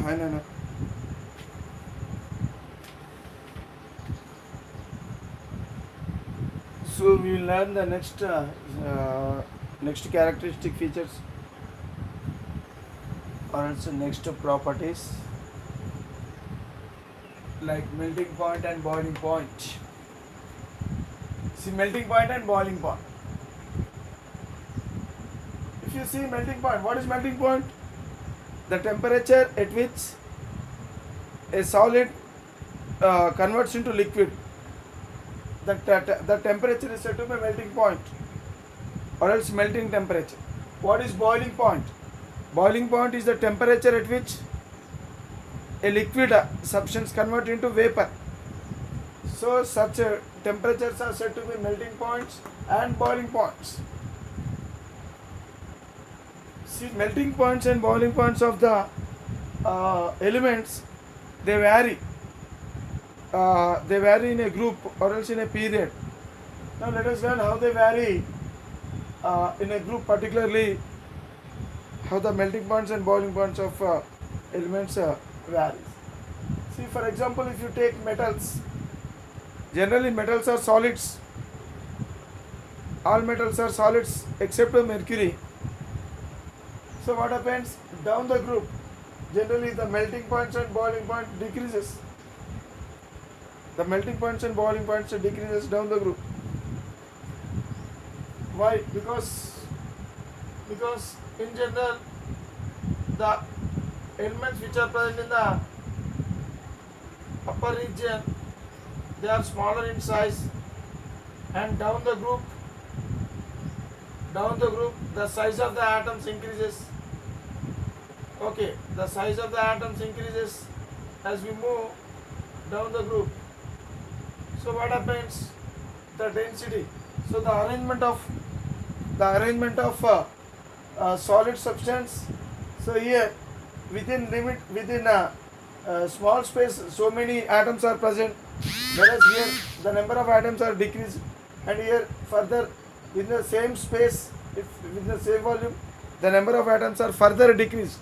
Hi, Nana. So we will learn the next characteristic features, or else next properties, like melting point and boiling point. See, melting point and boiling point. If you see melting point, what is melting point? The temperature at which a solid converts into liquid. The temperature is said to be melting point, or else melting temperature. What is boiling point? Boiling point is the temperature at which a liquid substance convert into vapor. So such temperatures are said to be melting points and boiling points. See, melting points and boiling points of the elements, they vary. They vary in a group or else in a period. Now let us learn how they vary in a group, particularly how the melting points and boiling points of elements varies. See, for example, if you take metals, generally metals are solids. All metals are solids except mercury. So what happens down the group? Generally the melting points and boiling point decreases. The melting points and boiling points decreases down the group. Why? Because in general the elements which are present in the upper region, they are smaller in size, and down the group the size of the atoms increases. Okay, the size of the atoms increases as we move down the group. So what happens? The density. So the arrangement of solid substance. So here within a small space, so many atoms are present. Whereas here the number of atoms are decreased, and here further within the same space, within the same volume, the number of atoms are further decreased.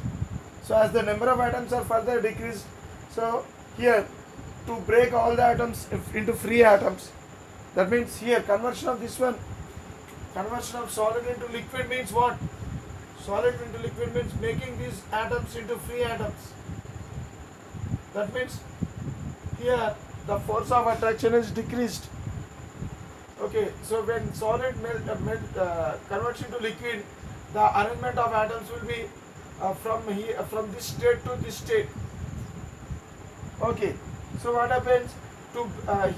So as the number of atoms are further decreased, so here to break all the atoms into free atoms, that means here conversion of solid into liquid means what? Solid into liquid means making these atoms into free atoms. That means here the force of attraction is decreased. Okay, so when solid converts into liquid, the arrangement of atoms will be from this state to this state. Okay, so what happens to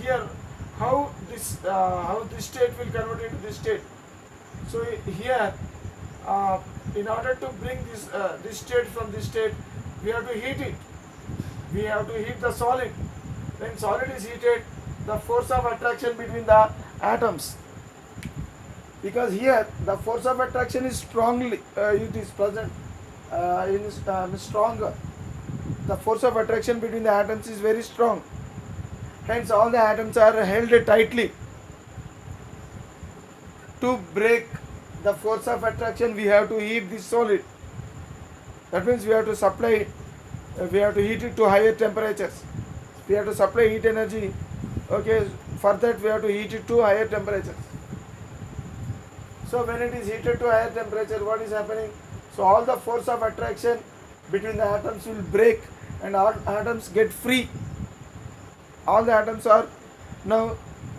here? How this state will convert into this state? So here, in order to bring this state from this state, we have to heat it. We have to heat the solid. When solid is heated, the force of attraction between the atoms, because here the force of attraction is strongly it is present stronger. The force of attraction between the atoms is very strong. Hence all the atoms are held tightly. To break the force of attraction, we have to heat this solid. That means we have to supply we have to heat it to higher temperatures. We have to supply heat energy. Okay, for that we have to heat it to higher temperatures. So when it is heated to higher temperature, what is happening? So all the force of attraction between the atoms will break and all atoms get free. All the atoms are now,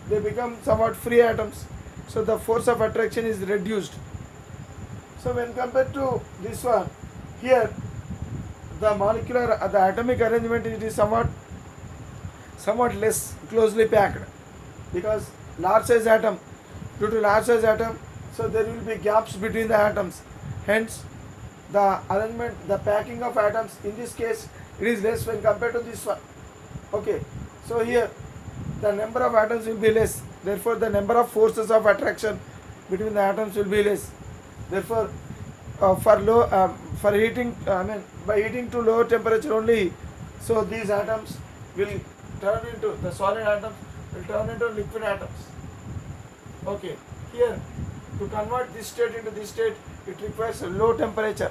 they become somewhat free atoms. So the force of attraction is reduced. So when compared to this one, here the atomic arrangement, it is somewhat less closely packed, because large size atom, due to large size atom, so there will be gaps between the atoms. Hence the arrangement, the packing of atoms in this case, it is less when compared to this one. Okay, so here the number of atoms will be less, therefore the number of forces of attraction between the atoms will be less. Therefore for heating, by heating to lower temperature only, so these atoms will turn into, the solid atoms will turn into liquid atoms. Okay, here to convert this state into this state, it requires a low temperature.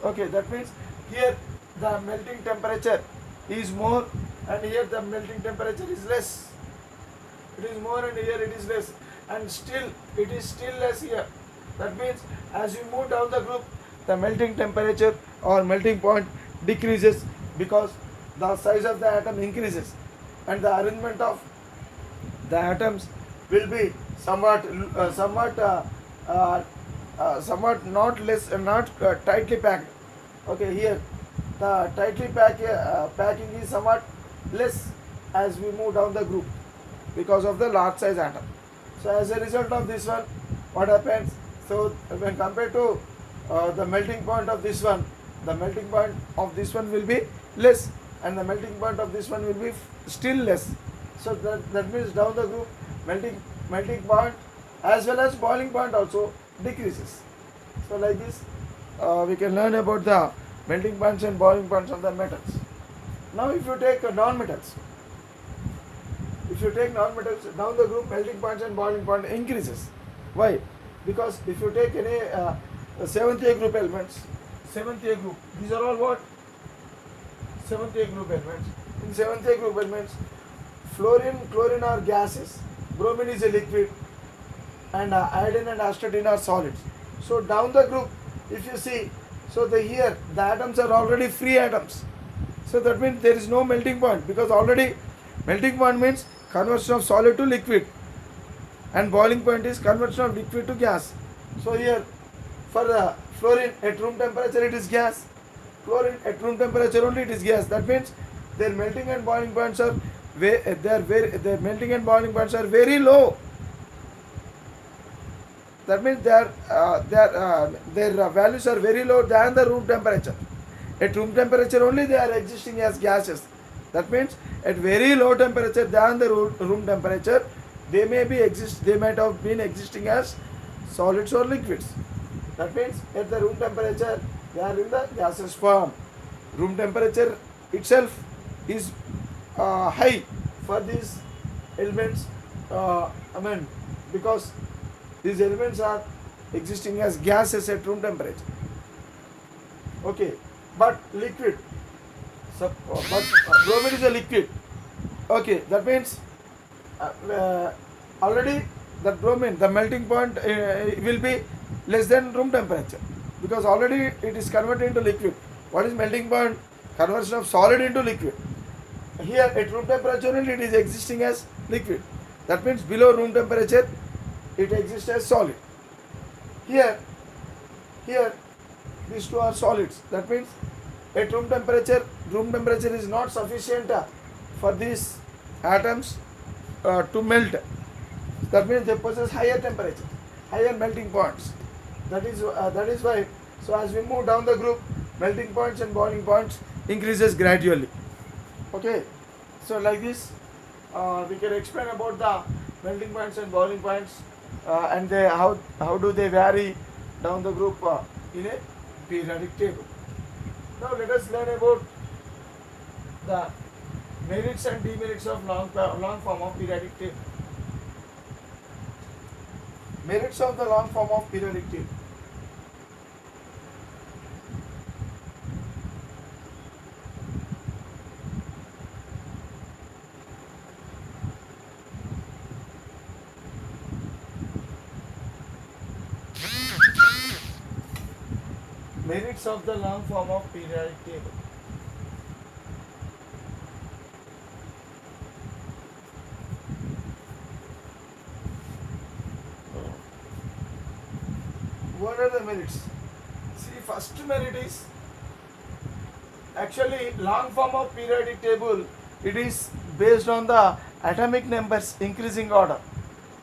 Okay, that means here the melting temperature is more and here the melting temperature is less. It is more and here it is less, and still it is still less here. That means as you move down the group, the melting temperature or melting point decreases because the size of the atom increases and the arrangement of the atoms will be somewhat not less not tightly packed. Okay, here the packing is somewhat less as we move down the group because of the large size atom. So as a result of this one, what happens? So when compared to the melting point of this one, the melting point of this one will be less and the melting point of this one will be still less. So that means down the group melting point as well as boiling point also decreases. So like this we can learn about the melting points and boiling points of the metals. Now if you take non-metals, down the group melting points and boiling point increases. Why? Because if you take any seventh A group elements, these are all what? Seventh A group elements. In seventh A group elements, fluorine, chlorine are gases, bromine is a liquid, and iodine and astatine are solids. So down the group, if you see, so here the atoms are already free atoms. So that means there is no melting point because already melting point means conversion of solid to liquid and boiling point is conversion of liquid to gas. So here for fluorine at room temperature it is gas, chlorine at room temperature only it is gas. That means their melting and boiling points are their melting and boiling points are very low. That means their values are very low than the room temperature. At room temperature only they are existing as gases. That means at very low temperature than the room temperature, they might have been existing as solids or liquids. That means at the room temperature they are in the gaseous form. Room temperature itself is high for these elements. Because these elements are existing as gases at room temperature. Okay, but liquid. Bromine is a liquid. Okay, that means already that bromine, the melting point will be less than room temperature because already it is converted into liquid. What is melting point? Conversion of solid into liquid. Here at room temperature only it is existing as liquid. That means below room temperature it exists as solid. Here these two are solids. That means at room temperature is not sufficient for these atoms to melt. That means they possess higher temperature, higher melting points. That is why. So as we move down the group, melting points and boiling points increases gradually. Okay. So like this, we can explain about the melting points and boiling points and how do they vary down the group in a periodic table. Now let us learn about the merits and demerits of long form of periodic table. Merits of the long form of periodic table. Merits of the long form of periodic table. What are the merits? See, first merit is actually long form of periodic table. It is based on the atomic numbers increasing order.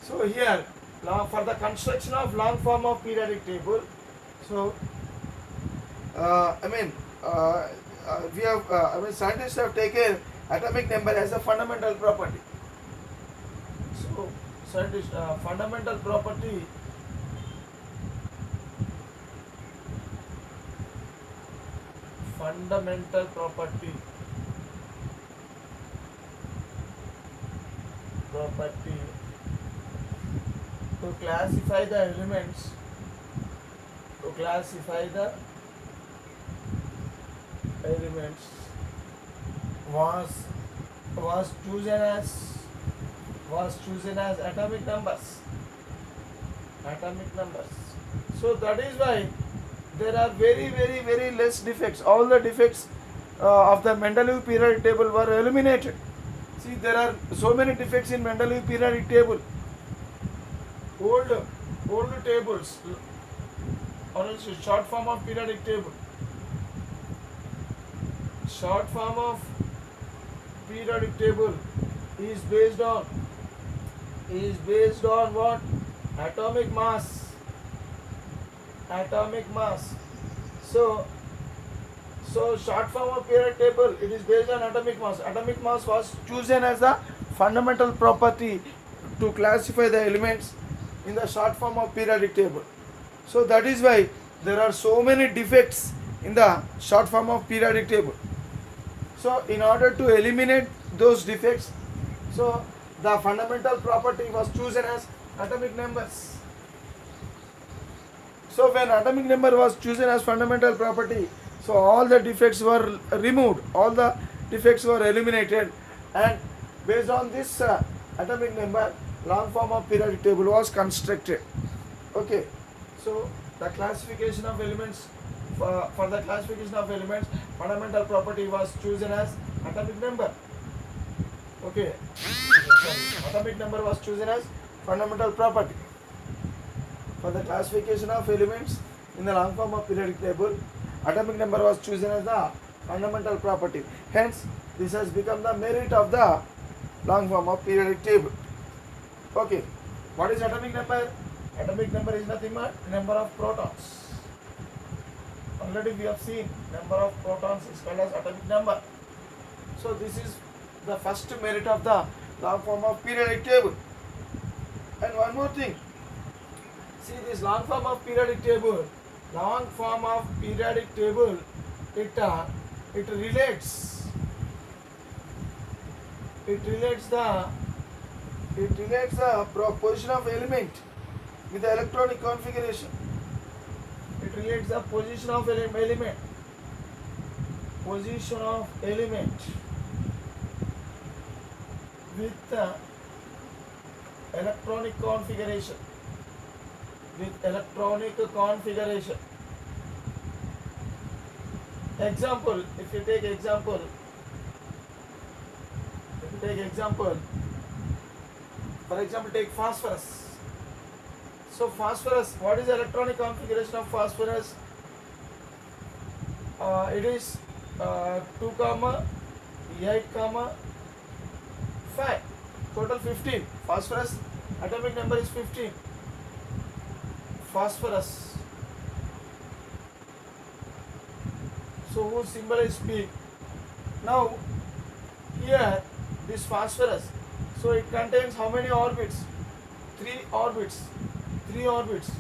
So here, for the construction of long form of periodic table, so scientists have taken atomic number as a fundamental property. So, fundamental property to classify the elements, elements was was chosen as atomic numbers. Atomic numbers. So that is why there are very less defects. All the defects of the Mendeleev periodic table were eliminated. See, there are so many defects in Mendeleev periodic table. Old tables, or else short form of periodic table. Short form of periodic table is based on what? Atomic mass. So short form of periodic table, it is based on atomic mass. Atomic mass was chosen as the fundamental property to classify the elements in the short form of periodic table. So that is why there are so many defects in the short form of periodic table. So in order to eliminate those defects, so the fundamental property was chosen as atomic numbers. So when atomic number was chosen as fundamental property, so all the defects were removed, all the defects were eliminated, and based on this atomic number, long form of periodic table was constructed. Okay, so the classification of elements, for the classification of elements, fundamental property was chosen as atomic number. Okay, atomic number was chosen as fundamental property. For the classification of elements in the long form of periodic table, atomic number was chosen as the fundamental property. Hence, this has become the merit of the long form of periodic table. Okay, what is atomic number? Atomic number is nothing but number of protons. Already we have seen number of protons is called as atomic number. So this is the first merit of the long form of periodic table. And one more thing. See, this long form of periodic table, it relates the position of element with the electronic configuration. It relates the position of element with the electronic configuration. Example, if you take example, for example, take phosphorus. So phosphorus, what is the electronic configuration of phosphorus? It is 2, 8, 5, total 15. Phosphorus atomic number is 15. Phosphorus. So whose symbol is P? Now here this phosphorus, so it contains how many orbits? 3 orbits. 3 orbits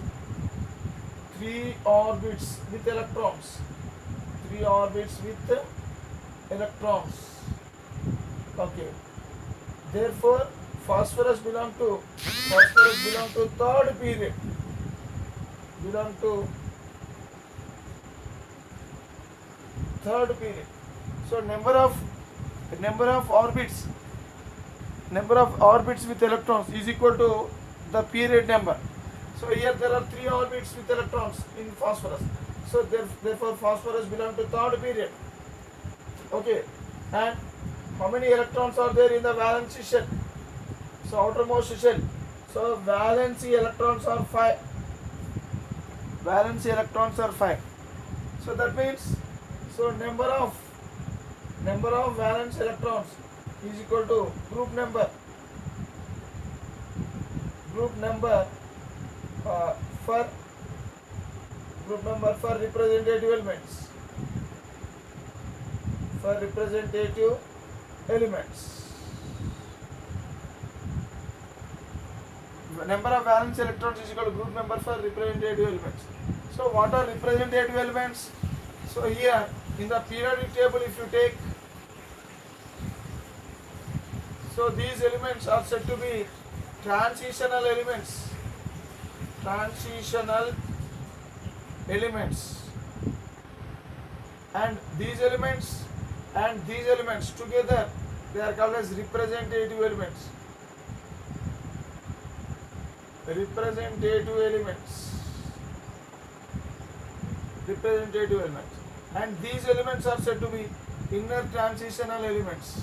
with electrons. 3 orbits with electrons. Okay. Therefore, phosphorus belong to third period. So number of orbits with electrons is equal to the period number. So here there are 3 orbits with electrons in phosphorus. So therefore phosphorus belong to third period. Okay, and how many electrons are there in the valency shell? So outermost shell. So valency electrons are 5. So that means, so number of valence electrons is equal to group number for representative elements. Number of valence electrons is equal to group number for representative elements. So what are representative elements? So here in the periodic table, if you take, so these elements are said to be transitional elements. and these elements together, they are called as representative elements. Representative elements. Representative elements. And these elements are said to be inner transitional elements.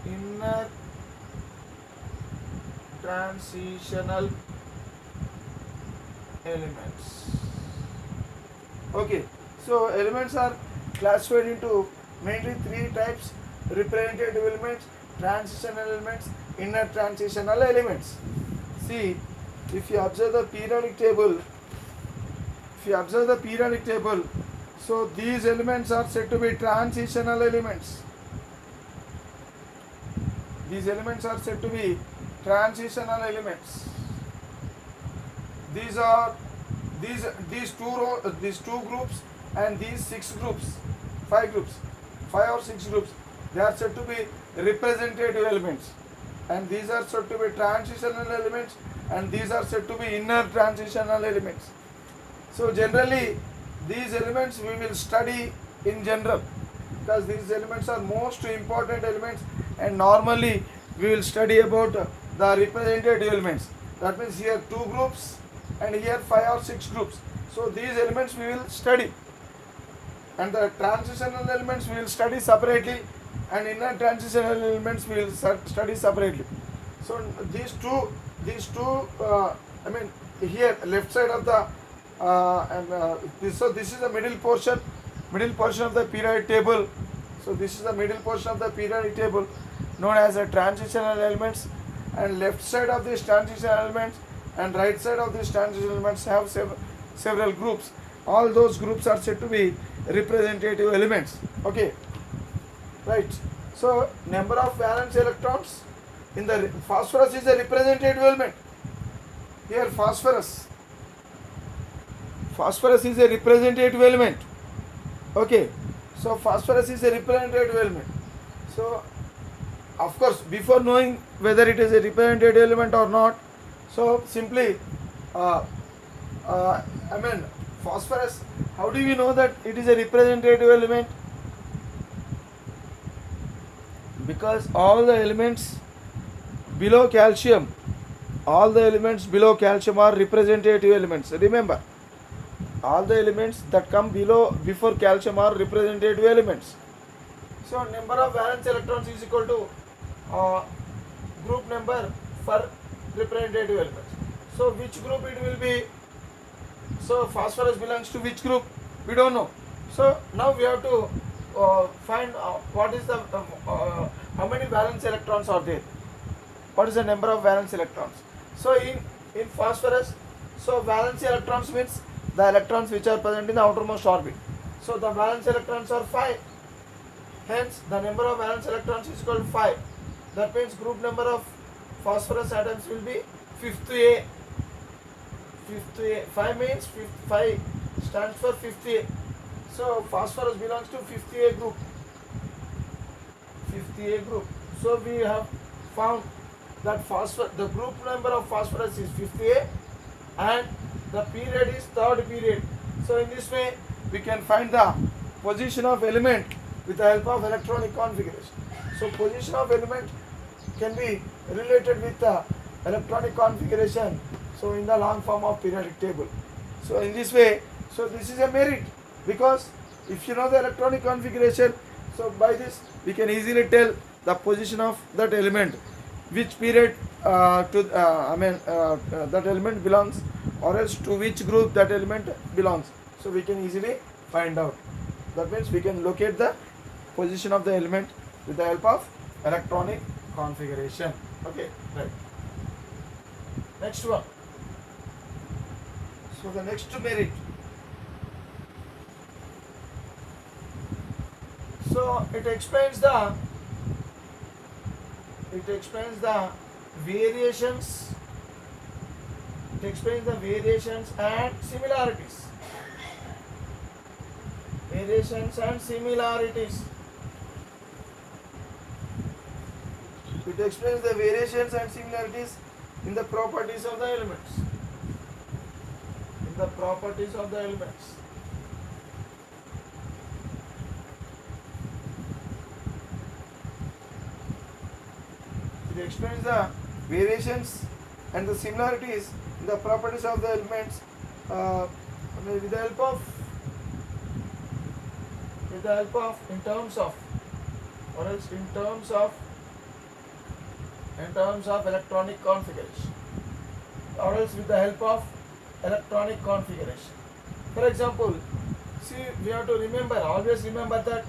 Inner transitional elements. Okay, so elements are classified into mainly three types: representative elements, transitional elements, inner transitional elements. See, if you observe the periodic table, so these elements are said to be transitional elements. These elements are said to be transitional elements. These are these two groups and these five or six groups, they are said to be representative elements, and these are said to be transitional elements, and these are said to be inner transitional elements. So generally these elements we will study in general, because these elements are most important elements, and normally we will study about the representative elements. That means here two groups and here five or six groups. So these elements we will study, and the transitional elements we will study separately, and inner transitional elements we will study separately. So these two here left side of the so this is the middle portion of the periodic table. So this is the middle portion of the periodic table known as the transitional elements, and left side of these transitional elements and right side of these transitional elements have several groups. All those groups are said to be representative elements. Okay, right. So number of valence electrons in the phosphorus is a representative element. Here phosphorus is a representative element. Okay, so phosphorus is a representative element. So of course, before knowing whether it is a representative element or not, so simply phosphorus, how do we know that it is a representative element? Because all the elements below calcium are representative elements. Remember, all the elements that come before calcium are representative elements. So number of valence electrons is equal to group number for representative elements. So which group it will be? So phosphorus belongs to which group? We don't know. So now we have to find what is the how many valence electrons are there. What is the number of valence electrons? So in phosphorus, so valence electrons means the electrons which are present in the outermost orbit. So the valence electrons are 5. Hence the number of valence electrons is equal to 5. That means group number of phosphorus atoms will be 5th A. 5 means 5 stands for 5th A. So phosphorus belongs to 5th A group. 5th A group. So we have found that the group number of phosphorus is 5th A and the period is third period. So in this way we can find the position of element with the help of electronic configuration. So position of element can be related with the electronic configuration, so in the long form of periodic table. So in this way, so this is a merit, because if you know the electronic configuration, so by this we can easily tell the position of that element, which period that element belongs, or else to which group that element belongs. So we can easily find out. That means we can locate the position of the element with the help of electronic configuration. Okay, right. Next one. So the next merit. So it explains the variations. It explains the variations and similarities. Variations and similarities. It explains the variations and similarities in the properties of the elements. In the properties of the elements. it explains the variations and the similarities in the properties of the elements with the help of in terms of electronic configuration, or else with the help of electronic configuration. For example, see, we have to always remember that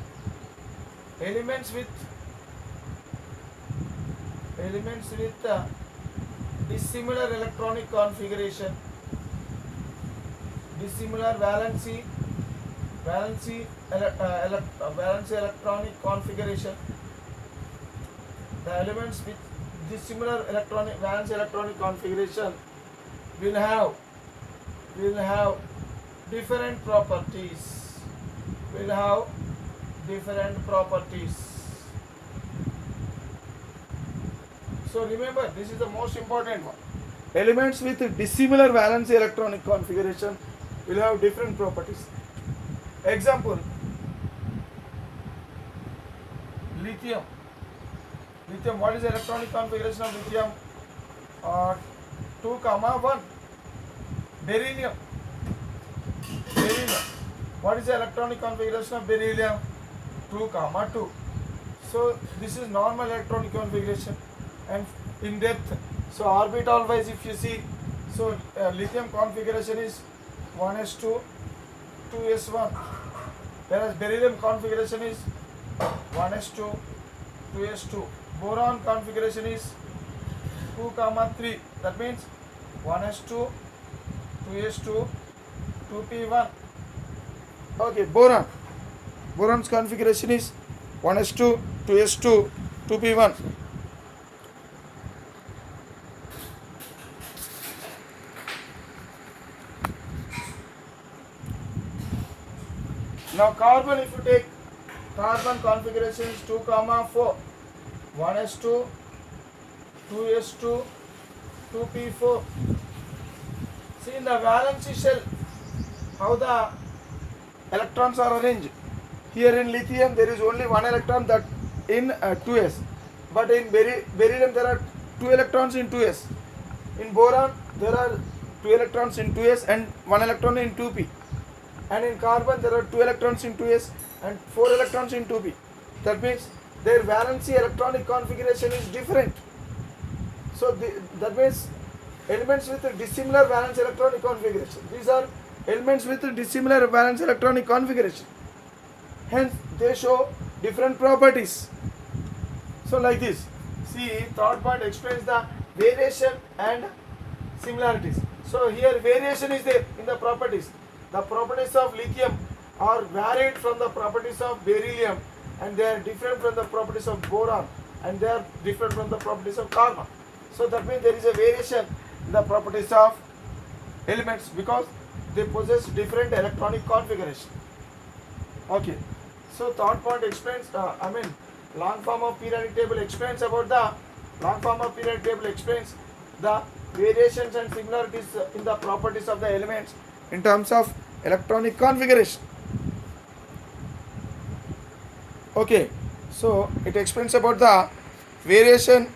elements with dissimilar electronic configuration, dissimilar valency electronic configuration, the elements with dissimilar valence electronic configuration will have different properties. So remember, this is the most important one. Elements with dissimilar valence electronic configuration will have different properties. Example, lithium. What is the electronic configuration of lithium? 2, 1. Beryllium. What is the electronic configuration of beryllium? 2, 2. So this is normal electronic configuration. And in depth, so orbital wise, if you see, so lithium configuration is 1s2, 2s1, whereas beryllium configuration is 1s2, 2s2. Boron configuration is 2, 3. That means 1s2, 2s2, 2p1. Okay, boron's configuration is 1s2, 2s2, 2p1. Now carbon, if you take carbon configuration is 2, 4, 1s2, 2s2, 2p4. See, in the valency shell, how the electrons are arranged. Here in lithium there is only one electron, that in 2s, but in beryllium there are 2 electrons in 2s. In boron there are 2 electrons in 2s and 1 electron in 2p. And in carbon there are 2 electrons in 2s and 4 electrons in 2p. That means their valency electronic configuration is different. So that means elements with a dissimilar valence electronic configuration. These are elements with a dissimilar valence electronic configuration. Hence they show different properties. So like this. See, third point explains the variation and similarities. So here variation is there in the properties. The properties of lithium are varied from the properties of beryllium, and they are different from the properties of boron, and they are different from the properties of carbon. So that means there is a variation in the properties of elements because they possess different electronic configuration. Okay. So third point explains, long form of periodic table explains about the variations and similarities in the properties of the elements in terms of electronic configuration. Okay, so it explains about the variation.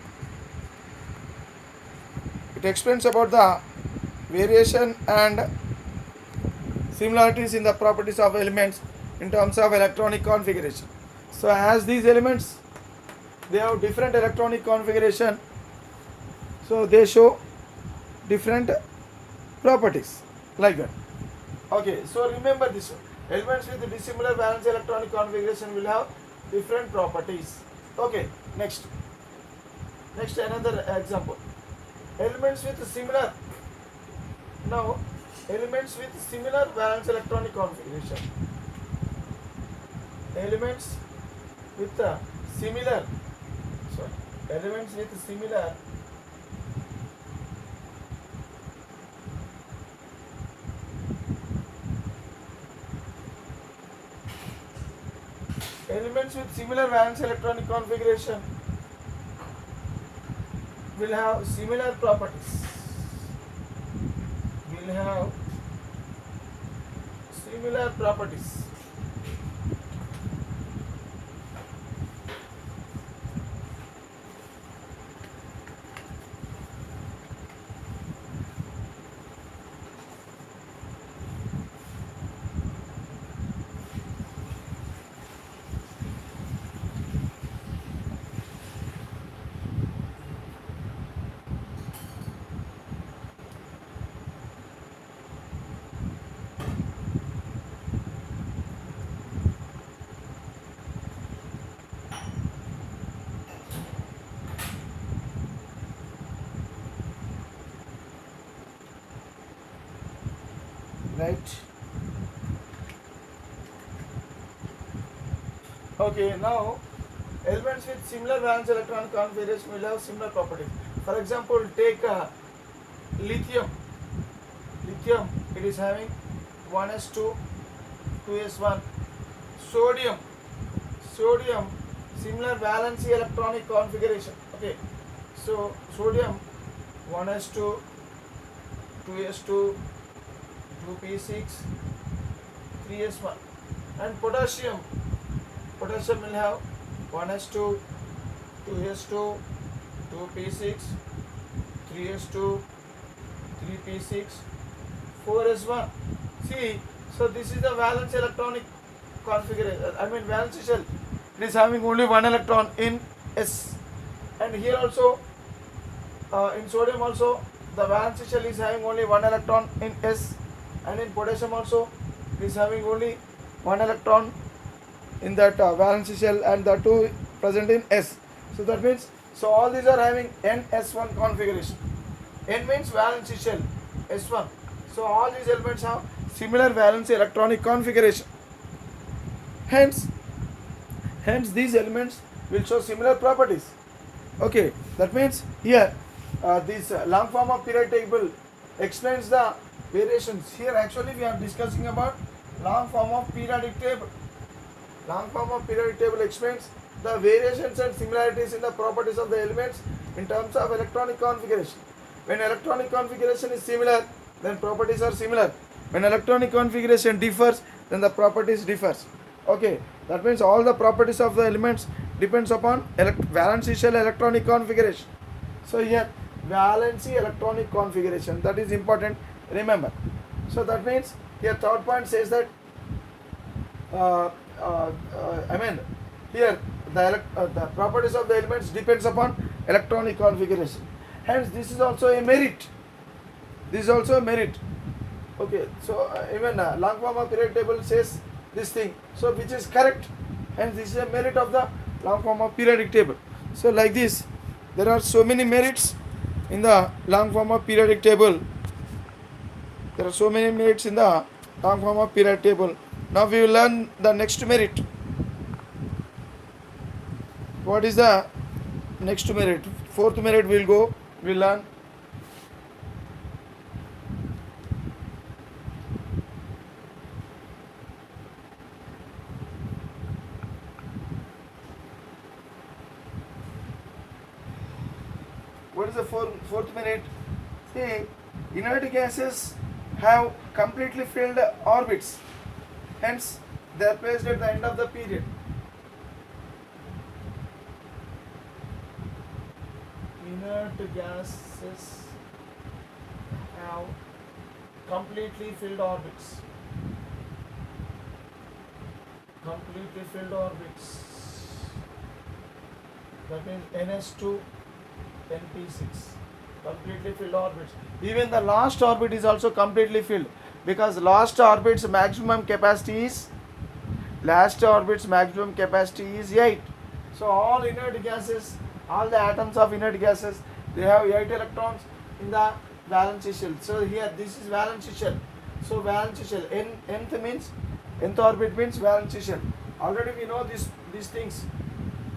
It explains about the variation and similarities in the properties of elements in terms of electronic configuration. So as these elements, they have different electronic configuration, so they show different properties like that. Okay, so remember this one. Elements with dissimilar valence electronic configuration will have different properties. Okay, next another example. Elements with similar valence electronic configuration. Elements with similar valence electronic configuration will have similar properties. right? Okay, now elements with similar valence electron configuration will have similar properties. For example, take lithium. Lithium, it is having 1s2, 2s1. Sodium, sodium, similar valency electronic configuration. Okay, so sodium 1s2, 2s2, 2p6, 3s1. And potassium, potassium will have 1s2, 2s2, 2p6, 3s2, 3p6, 4s1. See, so this is the valence electronic configuration. I mean valence shell. It is having only one electron in S. And here also, in sodium also, the valence shell is having only one electron in S. And in potassium also, it is having only one electron in that valence shell, and the two present in S. So that means, so all these are having NS1 configuration. N means valence shell, S1. So all these elements have similar valence electronic configuration. Hence these elements will show similar properties. Okay, that means here this long form of periodic table explains the variations. Here actually we are discussing about long form of periodic table. Long form of periodic table explains the variations and similarities in the properties of the elements in terms of electronic configuration. When electronic configuration is similar, then properties are similar. When electronic configuration differs, then the properties differs. Okay, that means all the properties of the elements depends upon valency shell electronic configuration. So here valency electronic configuration, that is important, remember. So that means here third point says that I mean here the properties of the elements depends upon electronic configuration. Hence this is also a merit. This is also a merit. Okay, so even long form of periodic table says this thing, so which is correct. Hence this is a merit of the long form of periodic table. So like this, there are so many merits in the long form of periodic table. There are so many merits in the long form of periodic table. Now we will learn the next merit. What is the next merit? Fourth merit we will learn. What is the fourth merit? See, inert gases have completely filled orbits. Hence, they are placed at the end of the period. Inert gases have completely filled orbits. Completely filled orbits. That means NS2, NP6. Completely filled orbits. Even the last orbit is also completely filled, because last orbit's maximum capacity is 8. So all inert gases, all the atoms of inert gases, they have 8 electrons in the valence shell. So here this is valence shell. So valence shell, nth orbit means valence shell. Already we know these things.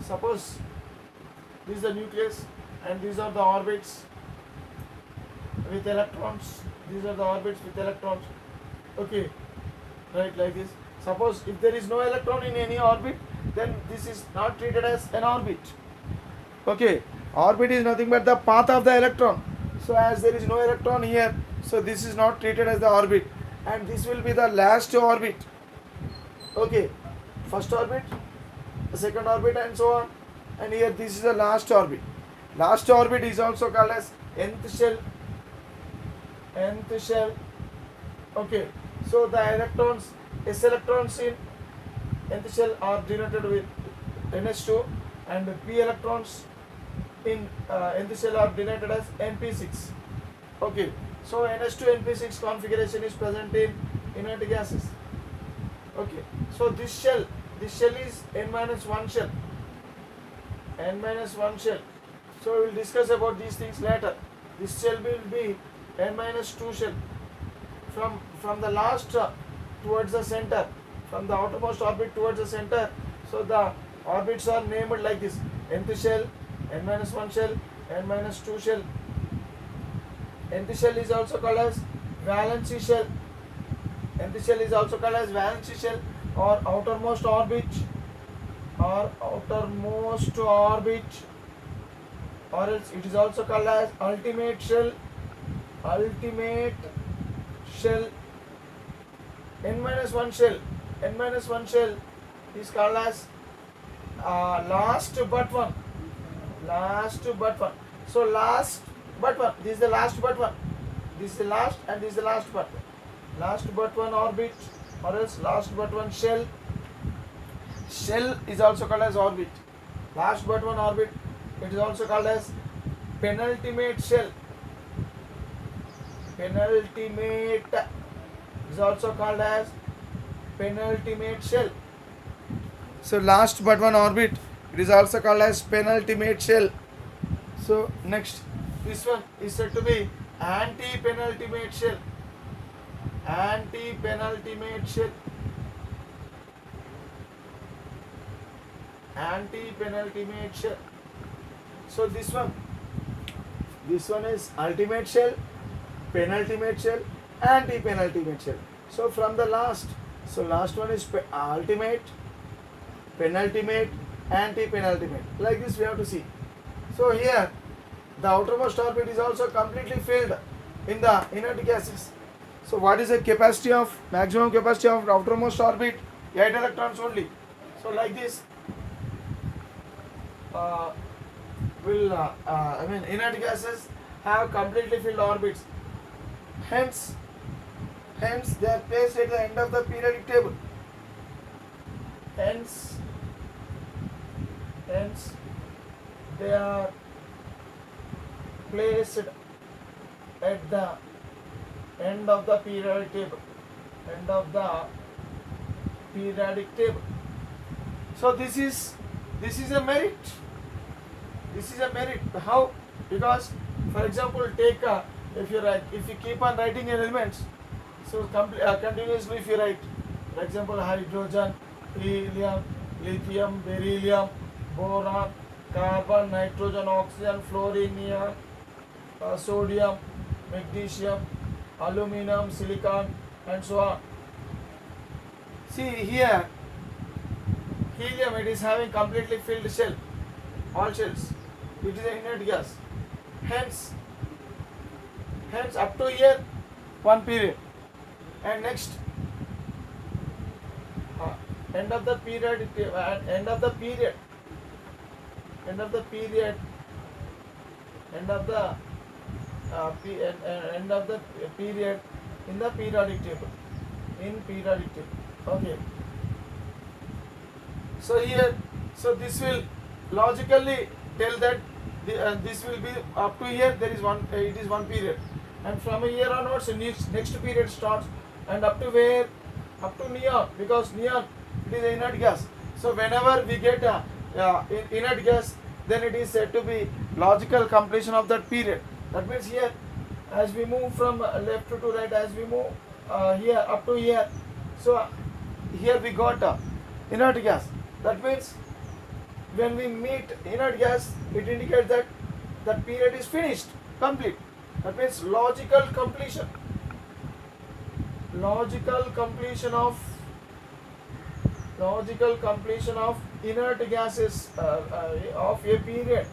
Suppose this is the nucleus and these are the orbits with electrons. These are the orbits with electrons. Okay, right, like this. Suppose if there is no electron in any orbit, then this is not treated as an orbit. Okay, orbit is nothing but the path of the electron. So as there is no electron here, so this is not treated as the orbit, and this will be the last orbit. Okay, first orbit, the second orbit, and so on. And here this is the last orbit. Last orbit is also called as nth shell. Nth shell. Okay, so the electrons, s electrons in nth shell are denoted with ns2, and p electrons in nth shell are denoted as np6. Okay, so ns2 np6 configuration is present in inert gases. Okay, so this shell is n-1 shell. N-1 shell. So we will discuss about these things later. This shell will be n-2 shell. from the last towards the center, from the outermost orbit towards the center. So the orbits are named like this: nth shell, n-1 shell, n-2 shell. Nth shell is also called as valency shell. Nth shell is also called as valency shell, or outermost orbit, or outermost orbit, or else it is also called as ultimate shell. Ultimate shell. n-1 shell. n-1 shell is called as last but one. Last but one. So last but one. This is the last but one. This is the last and this is the last but one. Last but one orbit, or else last but one shell. Shell is also called as orbit. Last but one orbit. It is also called as penultimate shell. Penultimate is also called as penultimate shell. So last but one orbit, it is also called as penultimate shell. So next, this one is said to be anti-penultimate shell. Anti-penultimate shell. Anti-penultimate shell. So this one is ultimate shell, penultimate shell, anti-penultimate shell. So from the last, so last one is ultimate, penultimate, anti-penultimate. Like this we have to see. So here the outermost orbit is also completely filled in the inert gases. So what is the capacity of, maximum capacity of outermost orbit? 8 electrons only. So like this inert gases have completely filled orbits. Hence they are placed at the end of the periodic table. Hence they are placed at the end of the periodic table. End of the periodic table. So this is a merit. This is a merit. How? Because, for example, take if you keep on writing elements, so continuously if you write, for example, hydrogen, helium, lithium, beryllium, boron, carbon, nitrogen, oxygen, fluorine, neon, sodium, magnesium, aluminum, silicon, and so on. See here, helium, it is having completely filled shell, all shells. It is an inert gas. Hence up to here one period, and next end of the period, end of the period in the periodic table. Okay. So here, so this will logically tell that this will be up to here. There is one. It is one period, and from here onwards, next period starts, and up to where? Up to neon, because neon, it is an inert gas. So whenever we get inert gas, then it is said to be logical completion of that period. That means here, as we move from left to right, as we move here up to here, so here we got inert gas. That means when we meet inert gas, it indicates that that period is finished, complete. That means logical completion of inert gases of a period.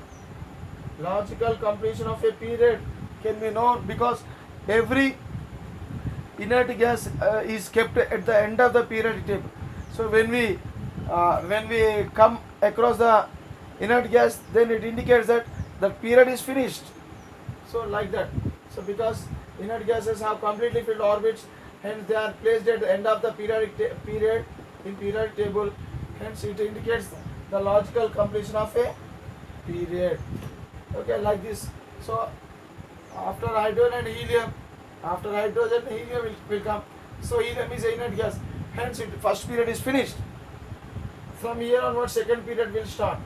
Logical completion of a period can be known because every inert gas is kept at the end of the periodic table. So when we come across the inert gas, then it indicates that the period is finished. So like that. So because inert gases have completely filled orbits, hence they are placed at the end of the periodic period in periodic table. Hence it indicates the logical completion of a period. Okay, like this. So after hydrogen and helium will come. So helium is an inert gas. Hence first period is finished. From here onwards, second period will start.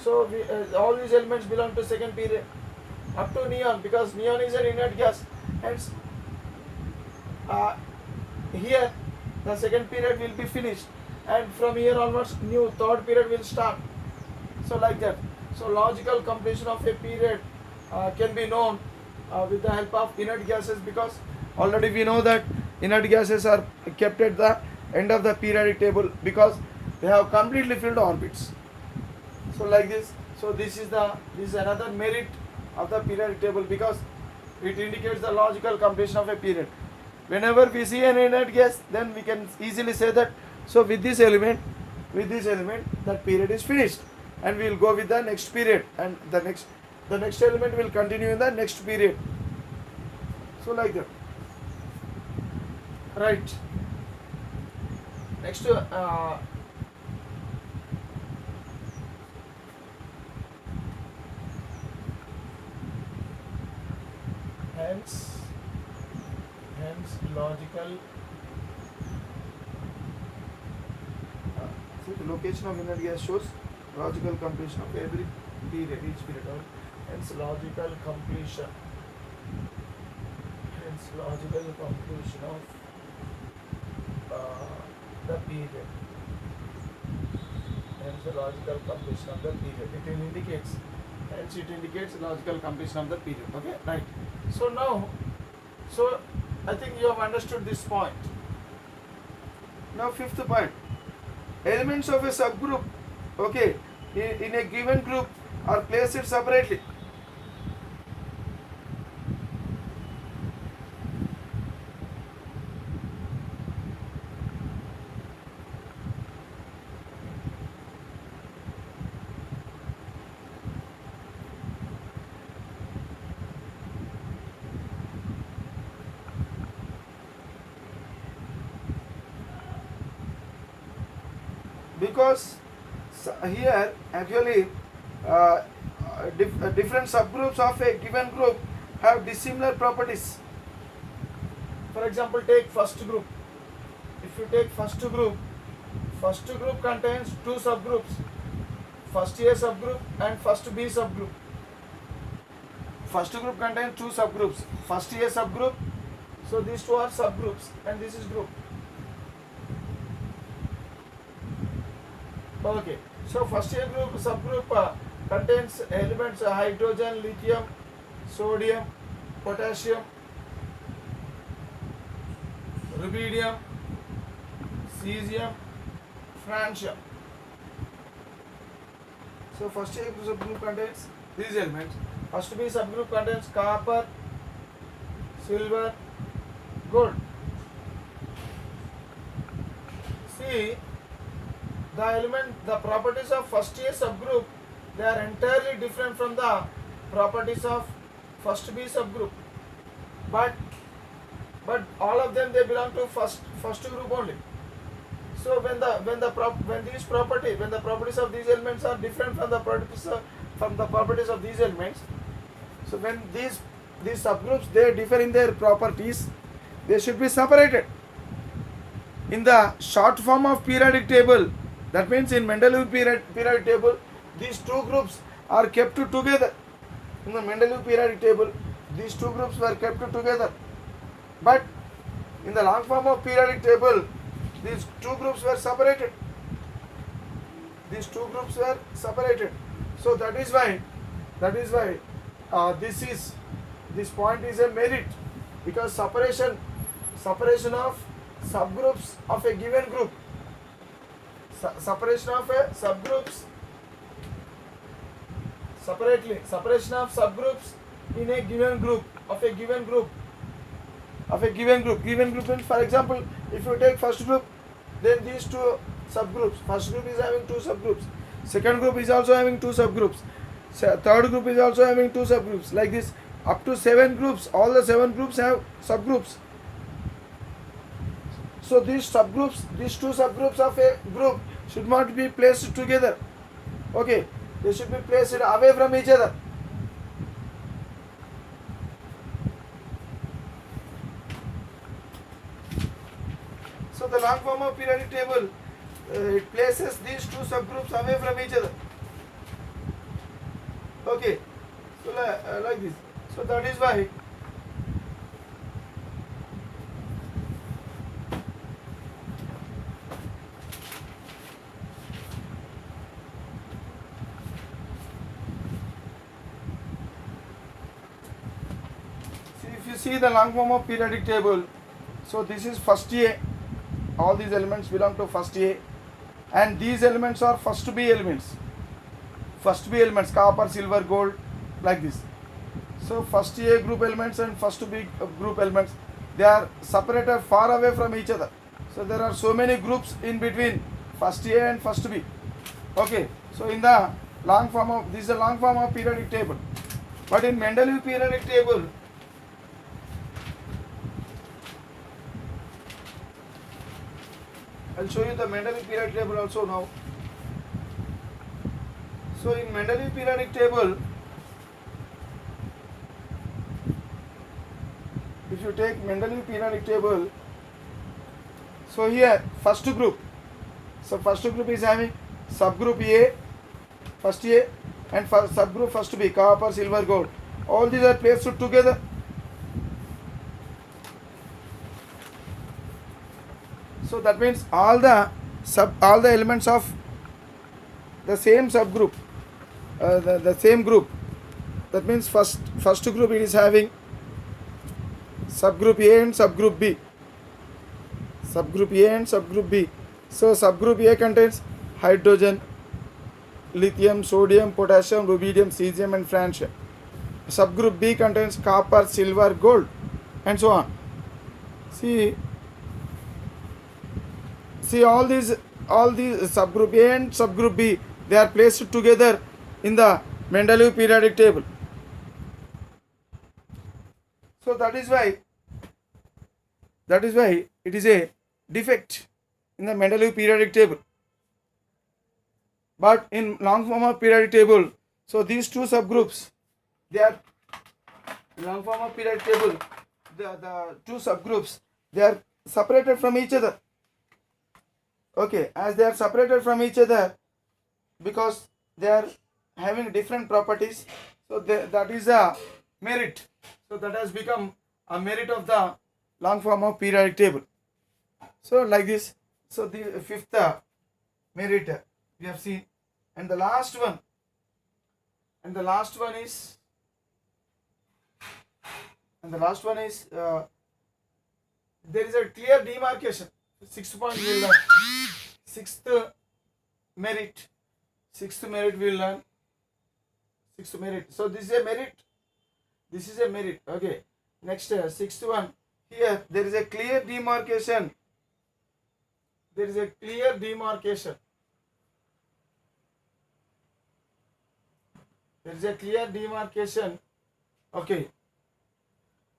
So all these elements belong to second period. Up to neon, because neon is an inert gas. Hence uh, here the second period will be finished, and from here onwards new third period will start. So like that. So logical completion of a period can be known with the help of inert gases, because already we know that inert gases are kept at the end of the periodic table because they have completely filled orbits. So like this. So this is another merit of the periodic table, because it indicates the logical completion of a period. Whenever we see an inert gas, then we can easily say that, so with this element that period is finished, and we will go with the next period, and the next element will continue in the next period. So like that. Right. Next hence logical see, the location of inert gas shows logical completion of every period, each period. Hence logical completion of the period. Hence the logical completion of the period. It indicates logical completion of the period. Okay, right. So now, I think you have understood this point. Now fifth point. Elements of a subgroup, okay, in a given group are placed separately. Because here actually different subgroups of a given group have dissimilar properties. For example, take first group. If you take first group contains two subgroups, first A subgroup and first B subgroup. First group contains two subgroups, first A subgroup, so these two are subgroups, and this is group. Okay, so first A group subgroup contains elements hydrogen, lithium, sodium, potassium, rubidium, cesium, francium. So first A subgroup contains these elements. First B subgroup contains copper, silver, gold. See, the properties of first A subgroup, they are entirely different from the properties of first B subgroup. But all of them, they belong to first group only. So when the properties of these elements are different from the properties of these elements, so when these subgroups, they differ in their properties, they should be separated. In the short form of periodic table, that means in Mendeleev periodic table, these two groups are kept together. In the Mendeleev periodic table, these two groups were kept together. But in the long form of periodic table, these two groups were separated. So that is why this point is a merit, because separation of subgroups of a given group, separation of subgroups in a given group given group means, for example, if you take first group, then these two subgroups, first group is having two subgroups, second group is also having two subgroups, third group is also having two subgroups, like this up to 7 groups. All the 7 groups have subgroups. So these two subgroups of a group should not be placed together. Okay, they should be placed away from each other. So the long form of periodic table, it places these two subgroups away from each other. Okay, so like this. So that is why see the long form of periodic table, so this is first A. All these elements belong to first A, and these elements are first B elements. First B elements, copper, silver, gold, like this. So first A group elements and first B group elements, they are separated far away from each other. So there are so many groups in between first A and first B. Okay, so in the long form of, this is the long form of periodic table. But in Mendeleev periodic table, I'll show you the Mendeleev periodic table also now. So in Mendeleev periodic table, if you take Mendeleev periodic table, so here first group, so first group is having subgroup A, first A, and subgroup first B, copper, silver, gold. All these are placed together. So that means all the elements of the same subgroup, the same group. That means first group it is having subgroup A and subgroup B. Subgroup A and subgroup B. So subgroup A contains hydrogen, lithium, sodium, potassium, rubidium, cesium, and francium. Subgroup B contains copper, silver, gold, and so on. See all these subgroup A and subgroup B, they are placed together in the Mendeleev periodic table. So that is why it is a defect in the Mendeleev periodic table. But in long form of periodic table, so these two subgroups, they are in long form of periodic table, the two subgroups, they are separated from each other. Okay, as they are separated from each other because they are having different properties, so that is a merit. So that has become a merit of the long form of periodic table. So like this. So the fifth merit we have seen, and the last one is there is a clear demarcation. Sixth point we will learn. Sixth merit we will learn. Sixth merit. So this is a merit. Okay. Next, sixth one. Here there is a clear demarcation. There is a clear demarcation okay,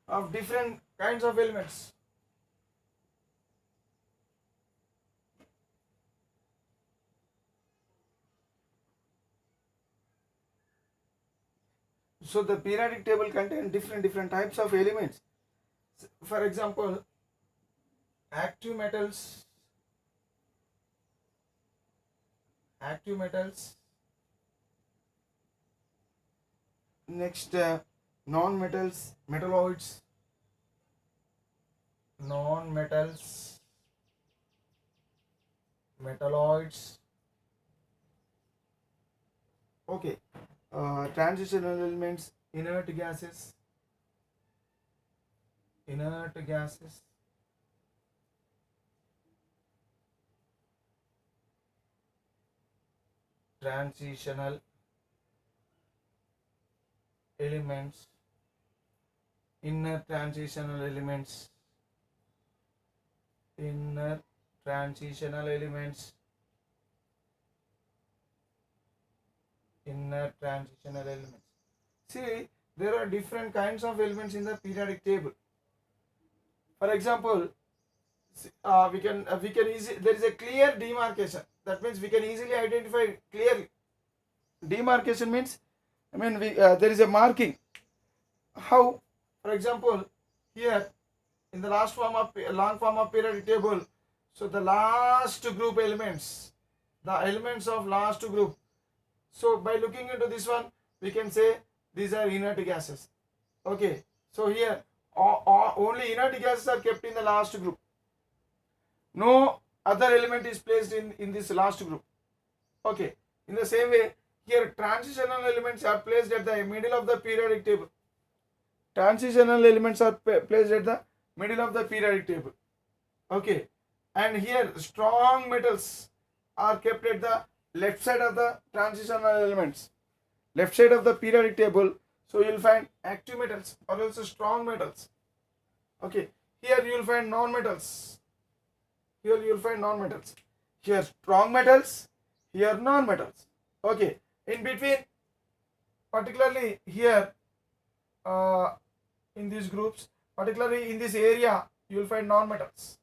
of different kinds of elements. So the periodic table contains different types of elements. For example, active metals, next non-metals, metalloids, okay, transitional elements, inert gases, transitional elements, inner transitional elements, See, there are different kinds of elements in the periodic table. For example, we can easily, there is a clear demarcation. That means we can easily identify clearly. Demarcation means, there is a marking. How? For example, here in the long form of periodic table, so the last group elements, the elements of last group. So by looking into this one, we can say these are inert gases. Okay. So here only inert gases are kept in the last group. No other element is placed in this last group. Okay. In the same way, here transitional elements are placed at the middle of the periodic table. transitional elements are placed at the middle of the periodic table. Okay, and here strong metals are kept at the left side of the transitional elements, left side of the periodic table. So you will find active metals or also strong metals. Okay, here you will find non-metals. Here you will find non-metals. Here strong metals, here non-metals. Okay, in between, particularly here in these groups, particularly in this area, you will find non-metals.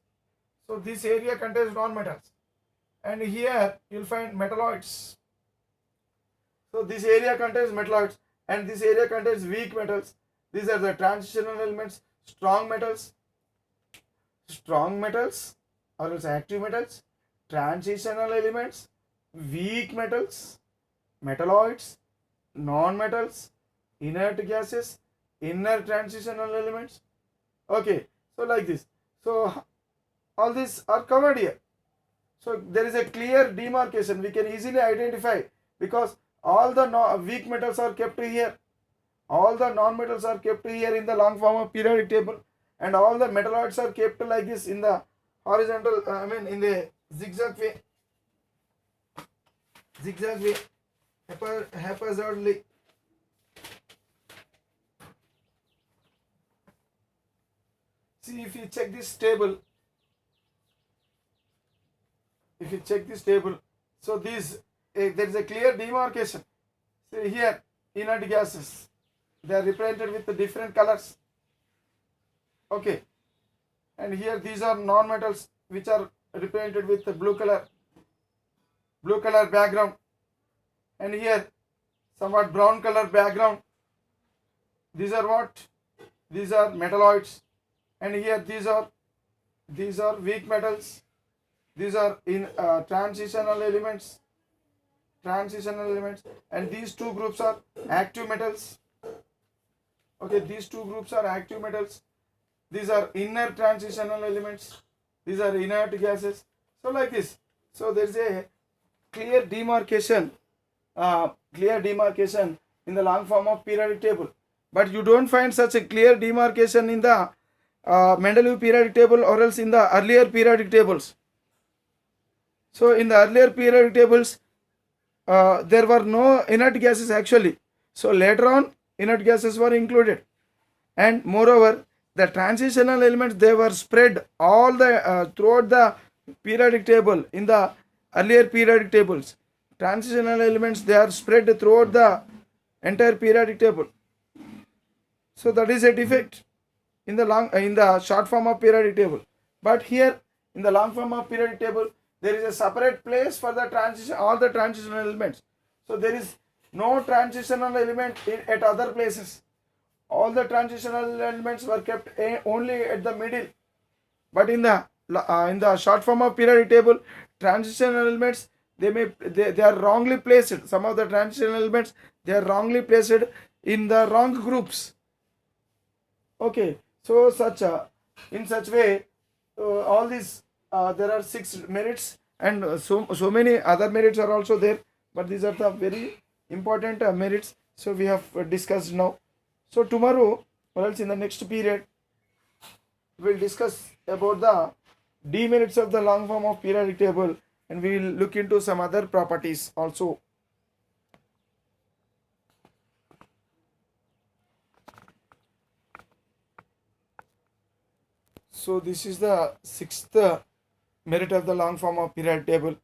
So this area contains non-metals, and here you will find metalloids. So this area contains metalloids, and this area contains weak metals. These are the transitional elements. Strong metals or else active metals, transitional elements, weak metals, metalloids, non-metals, inert gases, inner transitional elements. Okay, so like this. So all these are covered here. So there is a clear demarcation. We can easily identify because all the weak metals are kept here. All the non-metals are kept here in the long form of periodic table, and all the metalloids are kept like this in the horizontal, in the zigzag way, haphazardly. See, if you check this table, so these there is a clear demarcation. See here, inert gases, they are represented with the different colors. Okay, and here these are non-metals which are represented with the blue color background, and here somewhat brown color background. These are what? These are metalloids, and here these are weak metals. These are in transitional elements, and these two groups are active metals. Okay, these two groups are active metals. These are inner transitional elements. These are inert gases. So like this. So there is a clear demarcation in the long form of periodic table. But you don't find such a clear demarcation in the Mendeleev periodic table or else in the earlier periodic tables. So in the earlier periodic tables, there were no inert gases actually. So later on, inert gases were included, and moreover, the transitional elements, they were spread all the throughout the periodic table. In the earlier periodic tables, transitional elements, they are spread throughout the entire periodic table. So that is a defect in the short form of periodic table. But here in the long form of periodic table, there is a separate place for the all the transitional elements. So there is no transitional element at other places. All the transitional elements were kept only at the middle. But in the short form of periodic table, transitional elements, they are wrongly placed. Some of the transitional elements, they are wrongly placed in the wrong groups. Okay, so in such way, all these there are 6 merits, and so many other merits are also there, but these are the very important merits. So we have discussed now. So tomorrow or else in the next period, we will discuss about the demerits of the long form of periodic table, and we will look into some other properties also. So this is the 6th merit of the long form of periodic table.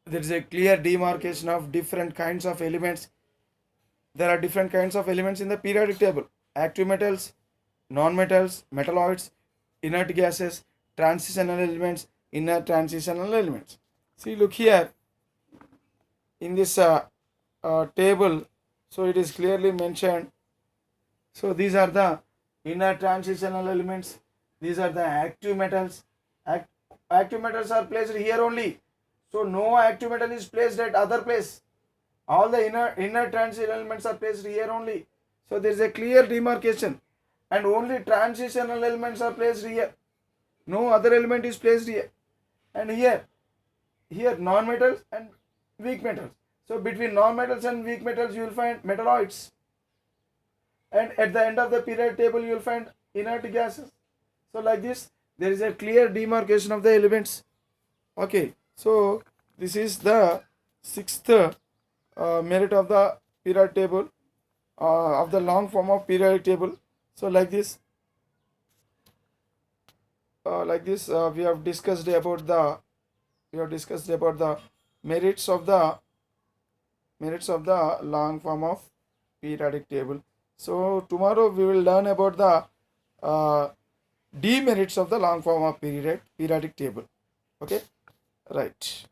There is a clear demarcation of different kinds of elements. There are different kinds of elements in the periodic table: active metals, non-metals, metalloids, inert gases, transitional elements, inner transitional elements. See, look here in this table. So it is clearly mentioned. So these are the inner transitional elements. These are the active metals. Active metals are placed here only. So no active metal is placed at other place. All the inner transitional elements are placed here only. So there is a clear demarcation, and only transitional elements are placed here. No other element is placed here. And here non-metals and weak metals. So between non-metals and weak metals, you will find metalloids. and at the end of the periodic table you will find inert gases. So like this, there is a clear demarcation of the elements. Okay, so this is the sixth merit of the periodic table, of the long form of periodic table. So like this, we have discussed about the merits of the long form of periodic table. So tomorrow we will learn about the demerits of the long form of periodic table. Okay, right.